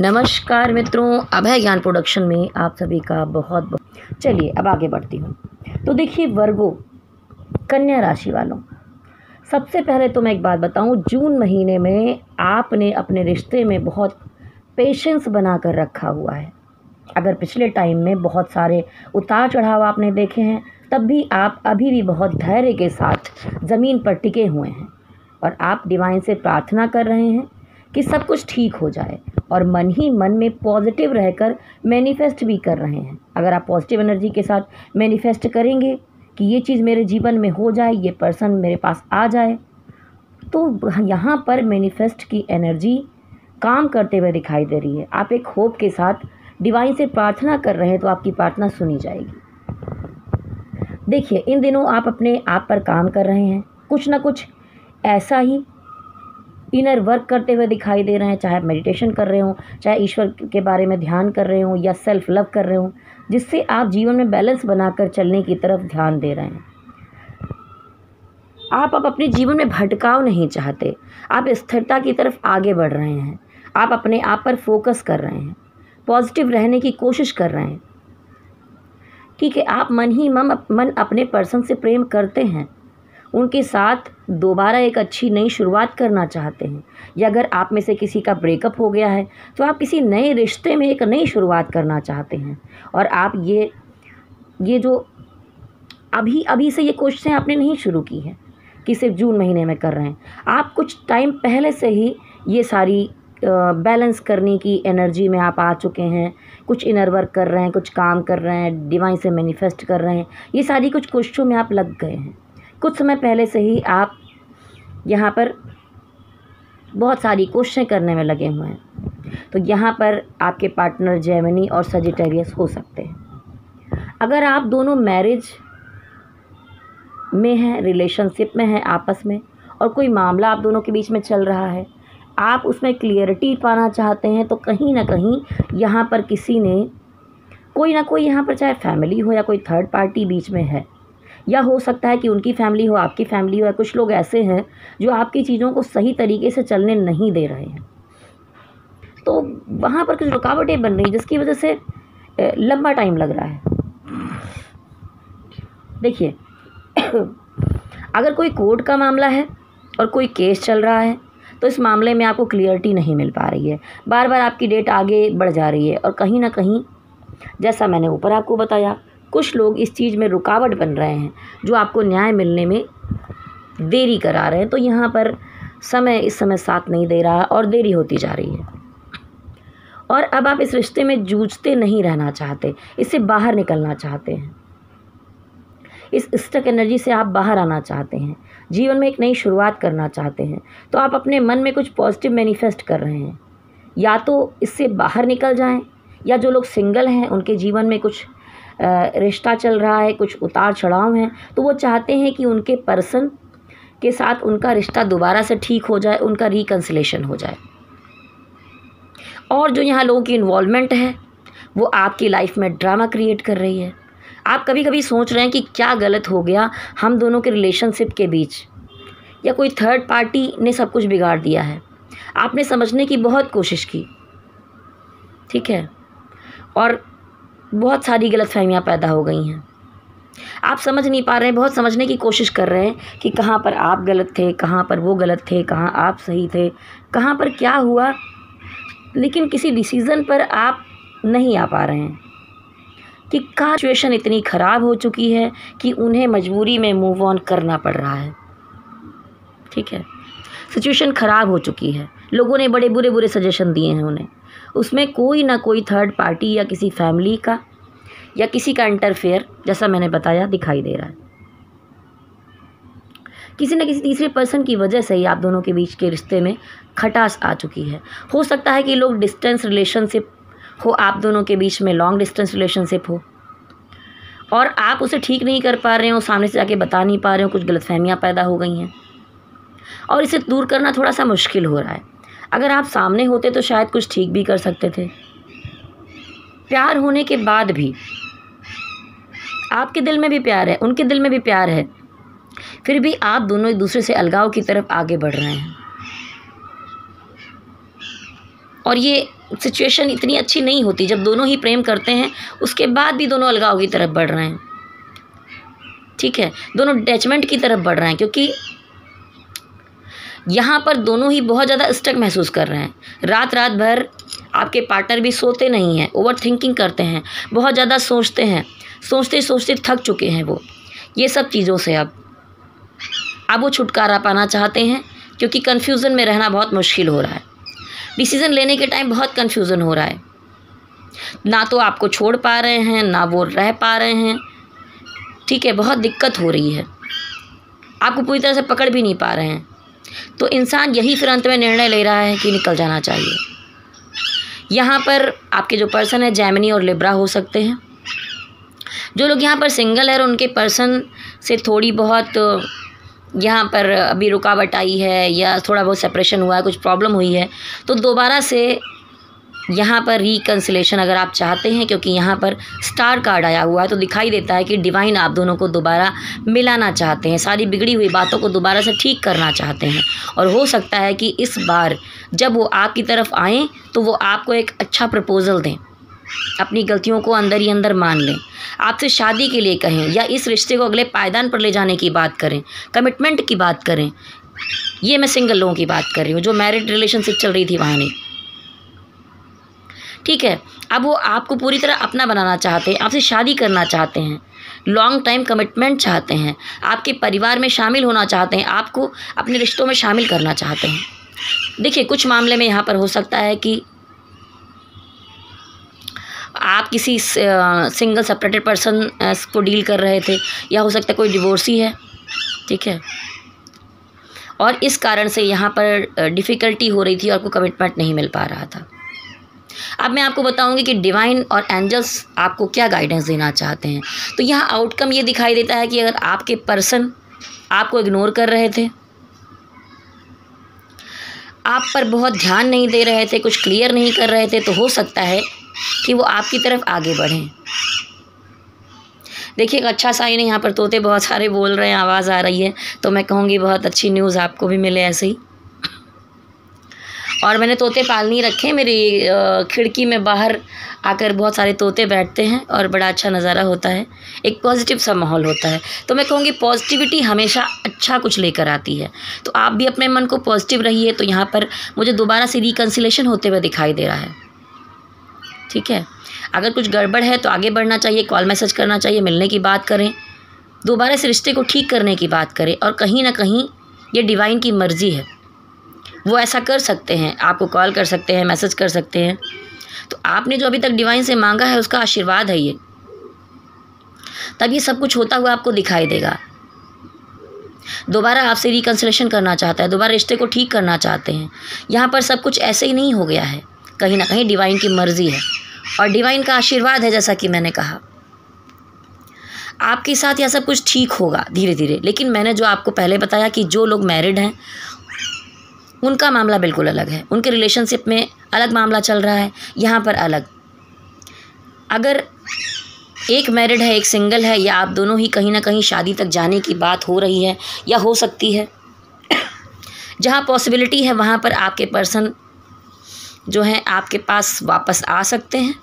नमस्कार मित्रों, अभय ज्ञान प्रोडक्शन में आप सभी का बहुत बहुत। चलिए अब आगे बढ़ती हूँ। तो देखिए वर्गो, कन्या राशि वालों, सबसे पहले तो मैं एक बात बताऊँ, जून महीने में आपने अपने रिश्ते में बहुत पेशेंस बना कर रखा हुआ है। अगर पिछले टाइम में बहुत सारे उतार चढ़ाव आपने देखे हैं, तब भी आप अभी भी बहुत धैर्य के साथ ज़मीन पर टिके हुए हैं और आप डिवाइन से प्रार्थना कर रहे हैं कि सब कुछ ठीक हो जाए और मन ही मन में पॉजिटिव रहकर मैनिफेस्ट भी कर रहे हैं। अगर आप पॉजिटिव एनर्जी के साथ मैनिफेस्ट करेंगे कि ये चीज़ मेरे जीवन में हो जाए, ये पर्सन मेरे पास आ जाए, तो यहाँ पर मैनिफेस्ट की एनर्जी काम करते हुए दिखाई दे रही है। आप एक होप के साथ डिवाइन से प्रार्थना कर रहे हैं तो आपकी प्रार्थना सुनी जाएगी। देखिए इन दिनों आप अपने आप पर काम कर रहे हैं, कुछ ना कुछ ऐसा ही इनर वर्क करते हुए दिखाई दे रहे हैं, चाहे मेडिटेशन कर रहे हो, चाहे ईश्वर के बारे में ध्यान कर रहे हो या सेल्फ लव कर रहे हो, जिससे आप जीवन में बैलेंस बनाकर चलने की तरफ ध्यान दे रहे हैं। आप अब अपने जीवन में भटकाव नहीं चाहते, आप स्थिरता की तरफ आगे बढ़ रहे हैं। आप अपने आप पर फोकस कर रहे हैं, पॉजिटिव रहने की कोशिश कर रहे हैं। ठीक है, आप मन ही मन अपने पर्सन से प्रेम करते हैं, उनके साथ दोबारा एक अच्छी नई शुरुआत करना चाहते हैं, या अगर आप में से किसी का ब्रेकअप हो गया है तो आप किसी नए रिश्ते में एक नई शुरुआत करना चाहते हैं। और आप ये जो अभी से ये कोशिशें आपने नहीं शुरू की हैं कि सिर्फ जून महीने में कर रहे हैं, आप कुछ टाइम पहले से ही ये सारी बैलेंस करने की एनर्जी में आप आ चुके हैं। कुछ इनर वर्क कर रहे हैं, कुछ काम कर रहे हैं, डिवाइन से मैनिफेस्ट कर रहे हैं, ये सारी कुछ कोशिशों में आप लग गए हैं। कुछ समय पहले से ही आप यहाँ पर बहुत सारी कोशिशें करने में लगे हुए हैं। तो यहाँ पर आपके पार्टनर जेमिनी और सजिटेरियस हो सकते हैं। अगर आप दोनों मैरिज में हैं, रिलेशनशिप में हैं आपस में, और कोई मामला आप दोनों के बीच में चल रहा है, आप उसमें क्लियरिटी पाना चाहते हैं, तो कहीं ना कहीं यहाँ पर किसी ने कोई ना कोई, यहाँ पर चाहे फैमिली हो या कोई थर्ड पार्टी बीच में है, या हो सकता है कि उनकी फैमिली हो, आपकी फैमिली हो, या कुछ लोग ऐसे हैं जो आपकी चीज़ों को सही तरीके से चलने नहीं दे रहे हैं। तो वहाँ पर कुछ रुकावटें बन रही, जिसकी वजह से लंबा टाइम लग रहा है। देखिए अगर कोई कोर्ट का मामला है और कोई केस चल रहा है, तो इस मामले में आपको क्लियरिटी नहीं मिल पा रही है, बार बार आपकी डेट आगे बढ़ जा रही है, और कहीं ना कहीं जैसा मैंने ऊपर आपको बताया, कुछ लोग इस चीज़ में रुकावट बन रहे हैं जो आपको न्याय मिलने में देरी करा रहे हैं। तो यहाँ पर समय इस समय साथ नहीं दे रहा और देरी होती जा रही है, और अब आप इस रिश्ते में जूझते नहीं रहना चाहते, इससे बाहर निकलना चाहते हैं। इस स्टक एनर्जी से आप बाहर आना चाहते हैं, जीवन में एक नई शुरुआत करना चाहते हैं। तो आप अपने मन में कुछ पॉजिटिव मैनिफेस्ट कर रहे हैं, या तो इससे बाहर निकल जाएं, या जो लोग सिंगल हैं उनके जीवन में कुछ रिश्ता चल रहा है, कुछ उतार चढ़ाव हैं, तो वो चाहते हैं कि उनके पर्सन के साथ उनका रिश्ता दोबारा से ठीक हो जाए, उनका रिकन्सिलेशन हो जाए। और जो यहाँ लोगों की इन्वॉल्वमेंट है वो आपकी लाइफ में ड्रामा क्रिएट कर रही है। आप कभी कभी सोच रहे हैं कि क्या गलत हो गया हम दोनों के रिलेशनशिप के बीच, या कोई थर्ड पार्टी ने सब कुछ बिगाड़ दिया है। आपने समझने की बहुत कोशिश की, ठीक है, और बहुत सारी गलतफहमियां पैदा हो गई हैं। आप समझ नहीं पा रहे हैं, बहुत समझने की कोशिश कर रहे हैं कि कहाँ पर आप गलत थे, कहाँ पर वो गलत थे, कहाँ आप सही थे, कहाँ पर क्या हुआ, लेकिन किसी डिसीज़न पर आप नहीं आ पा रहे हैं कि क्या सिचुएशन इतनी ख़राब हो चुकी है कि उन्हें मजबूरी में मूव ऑन करना पड़ रहा है। ठीक है, सिचुएशन ख़राब हो चुकी है, लोगों ने बड़े बुरे बुरे सजेशन दिए हैं उन्हें, उसमें कोई ना कोई थर्ड पार्टी या किसी फैमिली का या किसी का इंटरफेयर, जैसा मैंने बताया, दिखाई दे रहा है। किसी न किसी तीसरे पर्सन की वजह से ही आप दोनों के बीच के रिश्ते में खटास आ चुकी है। हो सकता है कि लोग डिस्टेंस रिलेशनशिप हो, आप दोनों के बीच में लॉन्ग डिस्टेंस रिलेशनशिप हो, और आप उसे ठीक नहीं कर पा रहे हो, सामने से जाके बता नहीं पा रहे हो, कुछ गलतफहमियां पैदा हो गई हैं और इसे दूर करना थोड़ा सा मुश्किल हो रहा है। अगर आप सामने होते तो शायद कुछ ठीक भी कर सकते थे। प्यार होने के बाद भी आपके दिल में भी प्यार है, उनके दिल में भी प्यार है, फिर भी आप दोनों एक दूसरे से अलगाव की तरफ आगे बढ़ रहे हैं। और ये सिचुएशन इतनी अच्छी नहीं होती जब दोनों ही प्रेम करते हैं, उसके बाद भी दोनों अलगाव की तरफ बढ़ रहे हैं, ठीक है, दोनों अटैचमेंट की तरफ बढ़ रहे हैं, क्योंकि यहाँ पर दोनों ही बहुत ज़्यादा स्टक महसूस कर रहे हैं। रात रात भर आपके पार्टनर भी सोते नहीं हैं, ओवर थिंकिंग करते हैं, बहुत ज़्यादा सोचते हैं, सोचते सोचते थक चुके हैं वो, ये सब चीज़ों से अब वो छुटकारा पाना चाहते हैं, क्योंकि कन्फ्यूज़न में रहना बहुत मुश्किल हो रहा है। डिसीज़न लेने के टाइम बहुत कन्फ्यूज़न हो रहा है, ना तो आपको छोड़ पा रहे हैं, ना वो रह पा रहे हैं, ठीक है, बहुत दिक्कत हो रही है, आपको पूरी तरह से पकड़ भी नहीं पा रहे हैं। तो इंसान यही फिर अंत में निर्णय ले रहा है कि निकल जाना चाहिए। यहाँ पर आपके जो पर्सन है जेमिनी और लिब्रा हो सकते हैं। जो लोग यहाँ पर सिंगल है और उनके पर्सन से थोड़ी बहुत यहाँ पर अभी रुकावट आई है या थोड़ा बहुत सेपरेशन हुआ है, कुछ प्रॉब्लम हुई है, तो दोबारा से यहाँ पर रिकन्सिलेशन अगर आप चाहते हैं, क्योंकि यहाँ पर स्टार कार्ड आया हुआ है, तो दिखाई देता है कि डिवाइन आप दोनों को दोबारा मिलाना चाहते हैं, सारी बिगड़ी हुई बातों को दोबारा से ठीक करना चाहते हैं। और हो सकता है कि इस बार जब वो आपकी तरफ आएँ तो वो आपको एक अच्छा प्रपोज़ल दें, अपनी गलतियों को अंदर ही अंदर मान लें, आपसे शादी के लिए कहें या इस रिश्ते को अगले पायदान पर ले जाने की बात करें, कमिटमेंट की बात करें। ये मैं सिंगल लोगों की बात कर रही हूँ, जो मैरिड रिलेशनशिप चल रही थी वहाँ नहीं, ठीक है। अब वो आपको पूरी तरह अपना बनाना चाहते हैं, आपसे शादी करना चाहते हैं, लॉन्ग टाइम कमिटमेंट चाहते हैं, आपके परिवार में शामिल होना चाहते हैं, आपको अपने रिश्तों में शामिल करना चाहते हैं। देखिए, कुछ मामले में यहाँ पर हो सकता है कि आप किसी सिंगल सेपरेटेड पर्सन को डील कर रहे थे, या हो सकता है कोई डिवोर्सी है, ठीक है, और इस कारण से यहाँ पर डिफ़िकल्टी हो रही थी और आपको कमिटमेंट नहीं मिल पा रहा था। अब मैं आपको बताऊंगी कि डिवाइन और एंजल्स आपको क्या गाइडेंस देना चाहते हैं। तो यहाँ आउटकम ये दिखाई देता है कि अगर आपके पर्सन आपको इग्नोर कर रहे थे, आप पर बहुत ध्यान नहीं दे रहे थे, कुछ क्लियर नहीं कर रहे थे, तो हो सकता है कि वो आपकी तरफ आगे बढ़ें। देखिए, एक अच्छा साइन है, यहाँ पर तोते बहुत सारे बोल रहे हैं, आवाज़ आ रही है, तो मैं कहूँगी बहुत अच्छी न्यूज़ आपको भी मिले ऐसे ही। और मैंने तोते पाल नहीं रखे, मेरी खिड़की में बाहर आकर बहुत सारे तोते बैठते हैं और बड़ा अच्छा नज़ारा होता है, एक पॉजिटिव सा माहौल होता है। तो मैं कहूँगी पॉजिटिविटी हमेशा अच्छा कुछ लेकर आती है, तो आप भी अपने मन को पॉजिटिव रहिए। तो यहाँ पर मुझे दोबारा से रिकन्सिलेशन होते हुए दिखाई दे रहा है, ठीक है। अगर कुछ गड़बड़ है तो आगे बढ़ना चाहिए, कॉल मैसेज करना चाहिए, मिलने की बात करें, दोबारा से रिश्ते को ठीक करने की बात करें। और कहीं ना कहीं ये डिवाइन की मर्ज़ी है, वो ऐसा कर सकते हैं, आपको कॉल कर सकते हैं, मैसेज कर सकते हैं। तो आपने जो अभी तक डिवाइन से मांगा है उसका आशीर्वाद है ये, तब ये सब कुछ होता हुआ आपको दिखाई देगा। दोबारा आपसे रिकन्सिलेशन करना चाहता है, दोबारा रिश्ते को ठीक करना चाहते हैं। यहाँ पर सब कुछ ऐसे ही नहीं हो गया है, कहीं ना कहीं डिवाइन की मर्ज़ी है और डिवाइन का आशीर्वाद है। जैसा कि मैंने कहा, आपके साथ यह सब कुछ ठीक होगा धीरे धीरे। लेकिन मैंने जो आपको पहले बताया कि जो लोग मैरिड हैं उनका मामला बिल्कुल अलग है, उनके रिलेशनशिप में अलग मामला चल रहा है, यहाँ पर अलग। अगर एक मैरिड है, एक सिंगल है, या आप दोनों ही कहीं ना कहीं शादी तक जाने की बात हो रही है या हो सकती है, जहाँ पॉसिबिलिटी है वहाँ पर आपके पर्सन जो हैं आपके पास वापस आ सकते हैं,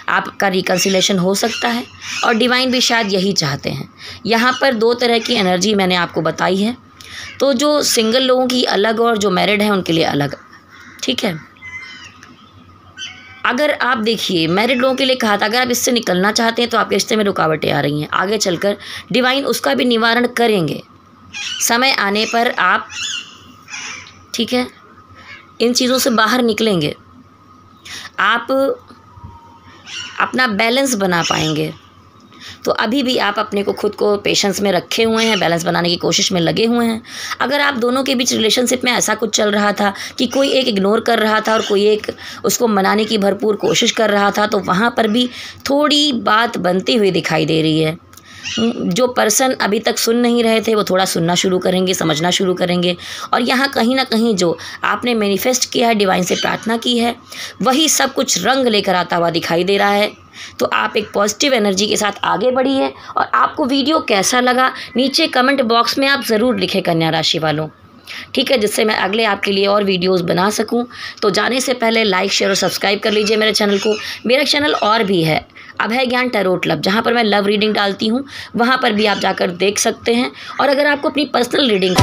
आपका रिकन्सिलेशन हो सकता है। और डिवाइन भी शायद यही चाहते हैं। यहाँ पर दो तरह की एनर्जी मैंने आपको बताई है, तो जो सिंगल लोगों की अलग और जो मैरिड हैं उनके लिए अलग, ठीक है। अगर आप देखिए, मैरिड लोगों के लिए कहा था, अगर आप इससे निकलना चाहते हैं तो आपके रिश्ते में रुकावटें आ रही हैं, आगे चलकर डिवाइन उसका भी निवारण करेंगे। समय आने पर आप, ठीक है, इन चीज़ों से बाहर निकलेंगे, आप अपना बैलेंस बना पाएंगे। तो अभी भी आप अपने को खुद को पेशेंस में रखे हुए हैं, बैलेंस बनाने की कोशिश में लगे हुए हैं। अगर आप दोनों के बीच रिलेशनशिप में ऐसा कुछ चल रहा था कि कोई एक इग्नोर कर रहा था और कोई एक उसको मनाने की भरपूर कोशिश कर रहा था, तो वहाँ पर भी थोड़ी बात बनती हुई दिखाई दे रही है। जो पर्सन अभी तक सुन नहीं रहे थे वो थोड़ा सुनना शुरू करेंगे, समझना शुरू करेंगे। और यहाँ कहीं ना कहीं जो आपने मैनिफेस्ट किया है, डिवाइन से प्रार्थना की है, वही सब कुछ रंग लेकर आता हुआ दिखाई दे रहा है। तो आप एक पॉजिटिव एनर्जी के साथ आगे बढ़िए। और आपको वीडियो कैसा लगा नीचे कमेंट बॉक्स में आप ज़रूर लिखें कन्या राशि वालों। ठीक है, जिससे मैं अगले आपके लिए और वीडियोस बना सकूं। तो जाने से पहले लाइक, शेयर और सब्सक्राइब कर लीजिए मेरे चैनल को। मेरा चैनल और भी है, अभय ज्ञान टैरो क्लब, जहाँ पर मैं लव रीडिंग डालती हूँ, वहाँ पर भी आप जाकर देख सकते हैं। और अगर आपको अपनी पर्सनल रीडिंग